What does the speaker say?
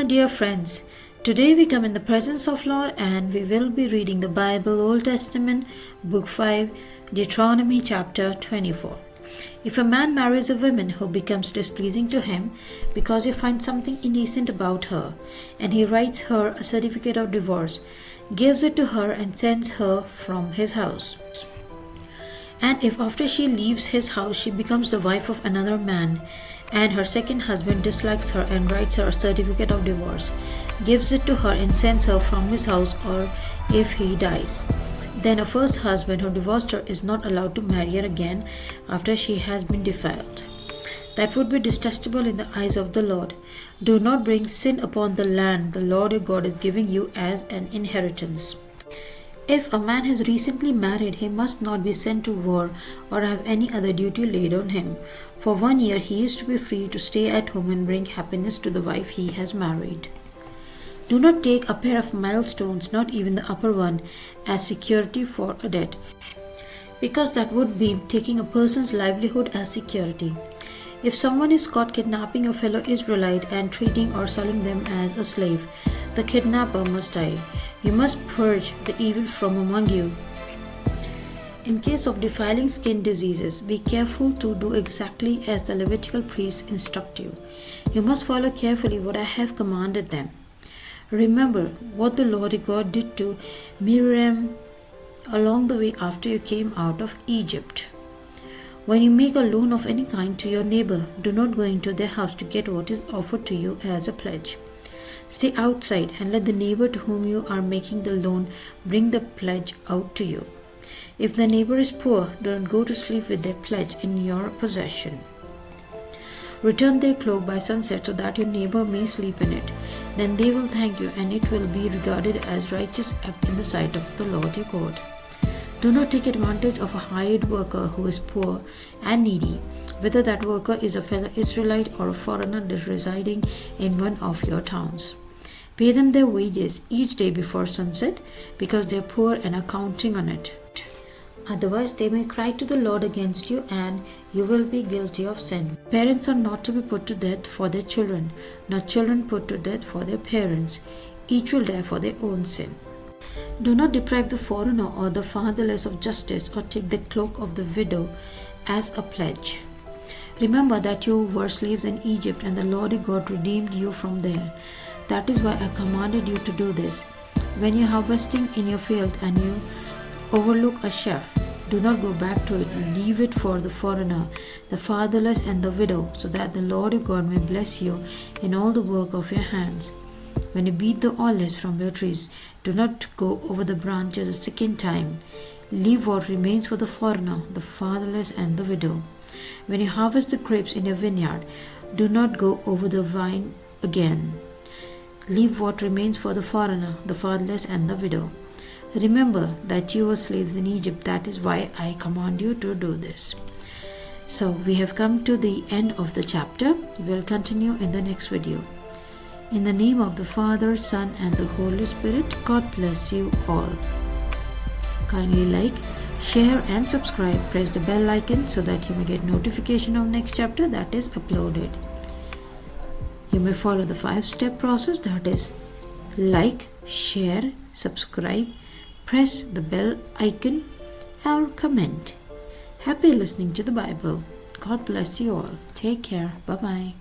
my dear friends. Today we come in the presence of Lord and we will be reading the Bible, Old Testament, Book 5, Deuteronomy chapter 24. If a man marries a woman who becomes displeasing to him because he finds something indecent about her, and he writes her a certificate of divorce, gives it to her and sends her from his house. And if after she leaves his house she becomes the wife of another man, and her second husband dislikes her and writes her a certificate of divorce, gives it to her and sends her from his house, or if he dies, then her first husband who divorced her is not allowed to marry her again after she has been defiled. That would be detestable in the eyes of the Lord. Do not bring sin upon the land the Lord your God is giving you as an inheritance. If a man has recently married, he must not be sent to war or have any other duty laid on him. For 1 year he is to be free to stay at home and bring happiness to the wife he has married. Do not take a pair of milestones, not even the upper one, as security for a debt, because that would be taking a person's livelihood as security. If someone is caught kidnapping a fellow Israelite and treating or selling them as a slave, the kidnapper must die. You must purge the evil from among you. In case of defiling skin diseases, be careful to do exactly as the Levitical priests instruct you. You must follow carefully what I have commanded them. Remember what the Lord your God did to Miriam along the way after you came out of Egypt. When you make a loan of any kind to your neighbor, do not go into their house to get what is offered to you as a pledge. Stay outside and let the neighbor to whom you are making the loan bring the pledge out to you. If the neighbor is poor, do not go to sleep with their pledge in your possession. Return their cloak by sunset so that your neighbor may sleep in it. Then they will thank you, and it will be regarded as righteous act in the sight of the Lord your God. Do not take advantage of a hired worker who is poor and needy, whether that worker is a fellow Israelite or a foreigner residing in one of your towns. Pay them their wages each day before sunset, because they are poor and are counting on it. Otherwise, they may cry to the Lord against you, and you will be guilty of sin. Parents are not to be put to death for their children, nor children put to death for their parents. Each will die for their own sin. Do not deprive the foreigner or the fatherless of justice, or take the cloak of the widow as a pledge. Remember that you were slaves in Egypt, and the Lord your God redeemed you from there. That is why I commanded you to do this. When you are harvesting in your field and you overlook a sheaf, do not go back to it. Leave it for the foreigner, the fatherless, and the widow, so that the Lord your God may bless you in all the work of your hands. When you beat the olives from your trees, do not go over the branches a second time. Leave what remains for the foreigner, the fatherless, and the widow. When you harvest the grapes in your vineyard, do not go over the vine again. Leave what remains for the foreigner, the fatherless, and the widow. Remember that you were slaves in Egypt. That is why I command you to do this. So we have come to the end of the chapter. We will continue in the next video. In the name of the Father, Son, and the Holy Spirit, God bless you all. Kindly like, share, and subscribe. Press the bell icon so that you may get notification of next chapter that is uploaded. You may follow the 5-step process, that is like, share, subscribe, press the bell icon, or comment. Happy listening to the Bible. God bless you all. Take care. Bye-bye.